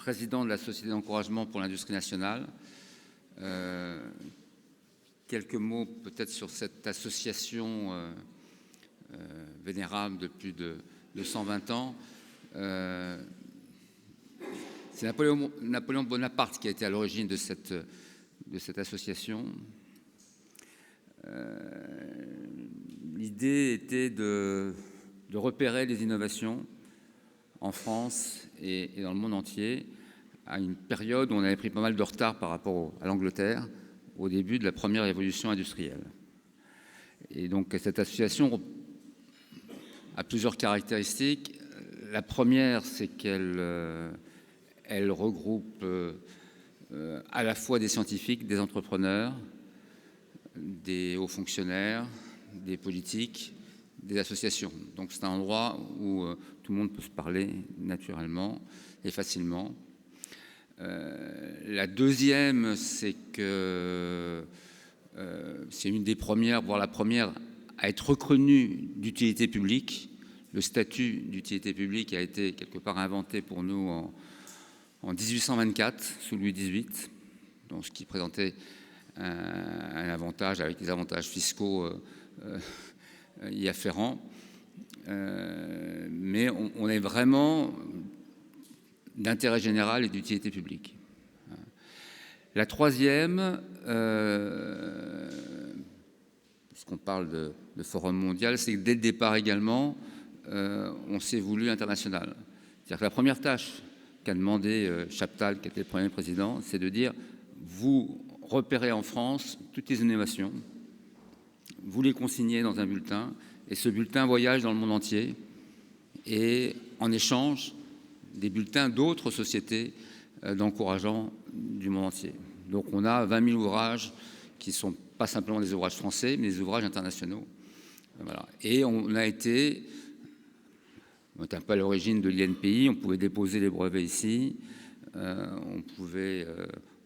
président de la Société d'encouragement pour l'industrie nationale. Quelques mots peut-être sur cette association vénérable de plus de 120 ans. C'est Napoléon Bonaparte qui a été à l'origine de cette association. L'idée était de repérer les innovations en France et dans le monde entier, à une période où on avait pris pas mal de retard par rapport à l'Angleterre, au début de la première révolution industrielle. Et donc cette association a plusieurs caractéristiques. La première, c'est qu'elle regroupe à la fois des scientifiques, des entrepreneurs, des hauts fonctionnaires, des politiques, des associations. Donc c'est un endroit où tout le monde peut se parler naturellement et facilement. La deuxième, c'est que c'est une des premières, voire la première, à être reconnue d'utilité publique. Le statut d'utilité publique a été quelque part inventé pour nous en 1824, sous Louis XVIII, donc ce qui présentait un avantage avec des avantages fiscaux y afférents. Mais on est vraiment d'intérêt général et d'utilité publique. La troisième, puisqu'on parle de forum mondial, c'est que dès le départ également, on s'est voulu international. C'est-à-dire que la première tâche qu'a demandé Chaptal, qui était le premier président, c'est de dire, vous repérez en France toutes les innovations, vous les consignez dans un bulletin, et ce bulletin voyage dans le monde entier, et en échange, des bulletins d'autres sociétés d'encourageants du monde entier. Donc on a 20 000 ouvrages qui ne sont pas simplement des ouvrages français, mais des ouvrages internationaux. Voilà. Et on était un peu à l'origine de l'INPI, on pouvait déposer les brevets ici, on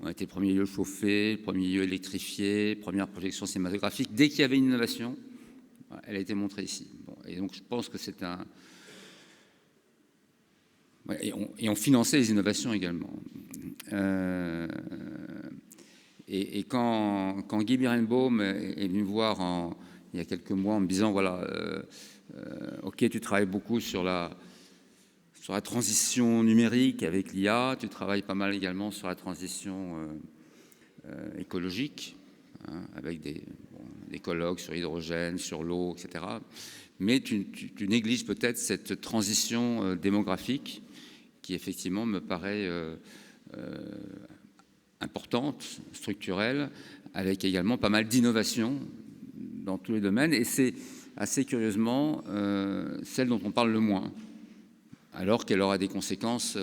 a été premier lieu chauffé, premier lieu électrifié, première projection cinématographique. Dès qu'il y avait une innovation, elle a été montrée ici. Bon, et donc je pense que c'est un... Et on finançait les innovations également. Et quand Guy Birenbaum est venu me voir il y a quelques mois en me disant, voilà, ok, tu travailles beaucoup sur la transition numérique avec l'IA, tu travailles pas mal également sur la transition écologique, hein, avec des colloques sur l'hydrogène, sur l'eau, etc. Mais tu négliges peut-être cette transition démographique qui effectivement me paraît importante, structurelle, avec également pas mal d'innovations dans tous les domaines. Et c'est assez curieusement celle dont on parle le moins, alors qu'elle aura des conséquences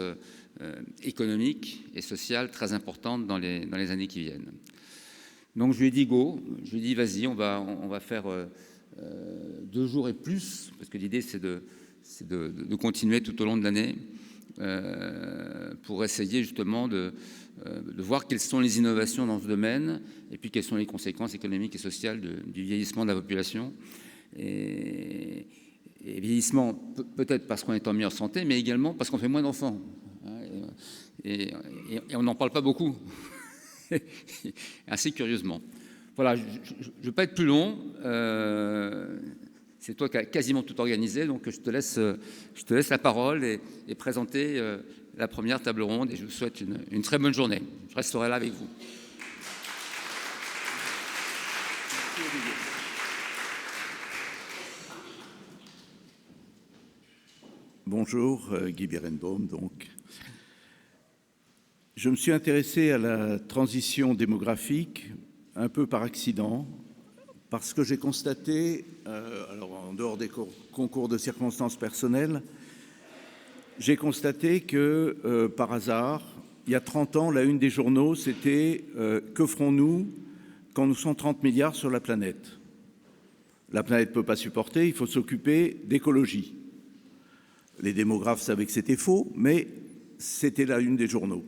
économiques et sociales très importantes dans les années qui viennent. Donc je lui ai dit go, je lui ai dit vas-y, on va faire 2 jours et plus, parce que l'idée c'est de continuer tout au long de l'année pour essayer justement de voir quelles sont les innovations dans ce domaine et puis quelles sont les conséquences économiques et sociales du vieillissement de la population. Et vieillissement peut-être parce qu'on est en meilleure santé, mais également parce qu'on fait moins d'enfants. Et on n'en parle pas beaucoup, assez curieusement. Voilà, je ne vais pas être plus long. C'est toi qui as quasiment tout organisé, donc je te laisse la parole et présenter la première table ronde. Et je vous souhaite une très bonne journée. Je resterai là avec vous. Bonjour, Guy Birenbaum, donc. Je me suis intéressé à la transition démographique un peu par accident, parce que j'ai constaté, alors en dehors des concours de circonstances personnelles, j'ai constaté que, par hasard, il y a 30 ans, la une des journaux, c'était « Que ferons-nous quand nous sommes 30 milliards sur la planète ?» La planète ne peut pas supporter, il faut s'occuper d'écologie. Les démographes savaient que c'était faux, mais c'était la une des journaux.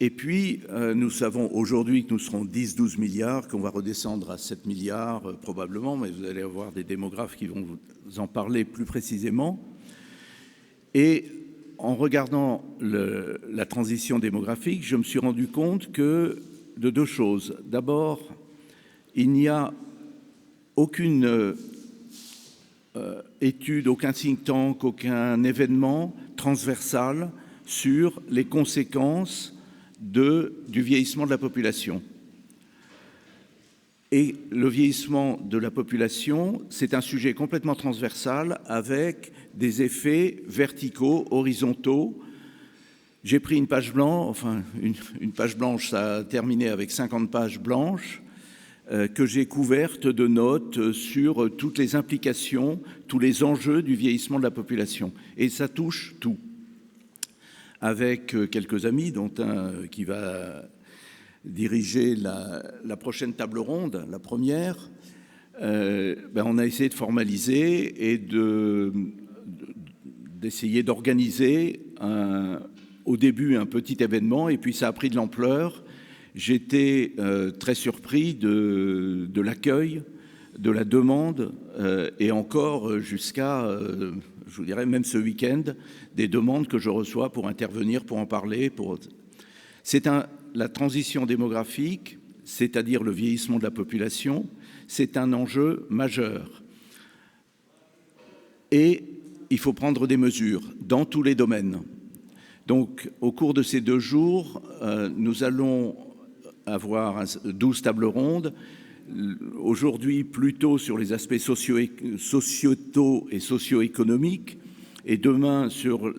Et puis, nous savons aujourd'hui que nous serons 10-12 milliards, qu'on va redescendre à 7 milliards probablement, mais vous allez avoir des démographes qui vont vous en parler plus précisément. Et en regardant la transition démographique, je me suis rendu compte de deux choses. D'abord, il n'y a aucune étude, aucun think tank, aucun événement transversal sur les conséquences du vieillissement de la population. Et le vieillissement de la population, c'est un sujet complètement transversal avec des effets verticaux, horizontaux. J'ai pris une page blanche, enfin une page blanche, ça a terminé avec 50 pages blanches, que j'ai couvertes de notes sur toutes les implications, tous les enjeux du vieillissement de la population. Et ça touche tout. Avec quelques amis, dont un qui va diriger la prochaine table ronde, la première, on a essayé de formaliser et d'essayer d'organiser au début un petit événement, et puis ça a pris de l'ampleur. J'étais très surpris de l'accueil, de la demande, et encore jusqu'à, je vous dirais, même ce week-end, des demandes que je reçois pour intervenir, pour en parler. La transition démographique, c'est-à-dire le vieillissement de la population, c'est un enjeu majeur. Et il faut prendre des mesures dans tous les domaines. Donc, au cours de ces 2 jours, nous allons avoir 12 tables rondes. Aujourd'hui, plutôt sur les aspects sociétaux et socio-économiques, et demain sur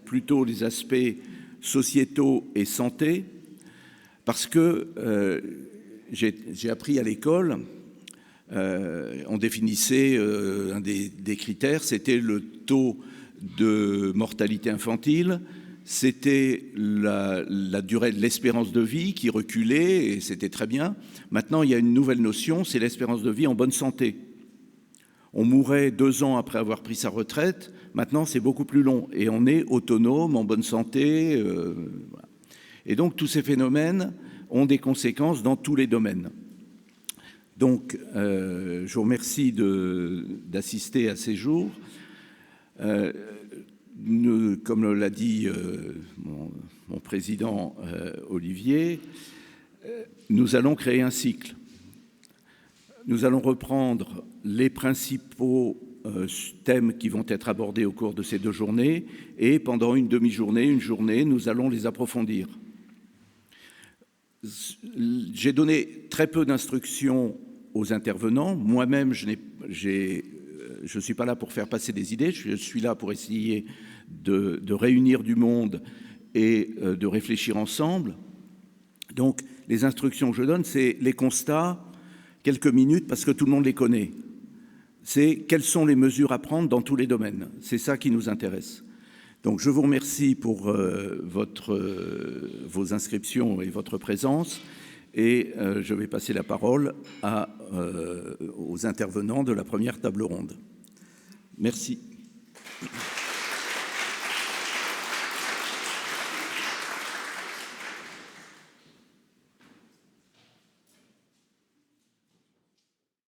plutôt les aspects sociétaux et santé, parce que j'ai appris à l'école, on définissait un des critères, c'était le taux de mortalité infantile, c'était la durée de l'espérance de vie qui reculait, et c'était très bien. Maintenant, il y a une nouvelle notion, c'est l'espérance de vie en bonne santé. On mourait 2 ans après avoir pris sa retraite, maintenant c'est beaucoup plus long, et on est autonome, en bonne santé. Voilà. Et donc tous ces phénomènes ont des conséquences dans tous les domaines. Donc je vous remercie d'assister à ces jours. Comme l'a dit mon président Olivier, nous allons créer un cycle. Nous allons reprendre les principaux thèmes qui vont être abordés au cours de ces 2 journées, et pendant une demi-journée, une journée, nous allons les approfondir. J'ai donné très peu d'instructions aux intervenants. Moi-même, je ne suis pas là pour faire passer des idées, je suis là pour essayer de réunir du monde et de réfléchir ensemble. Donc, les instructions que je donne, c'est les constats, quelques minutes, parce que tout le monde les connaît. C'est quelles sont les mesures à prendre dans tous les domaines. C'est ça qui nous intéresse. Donc, je vous remercie pour vos inscriptions et votre présence. Et je vais passer la parole aux intervenants de la première table ronde. Merci.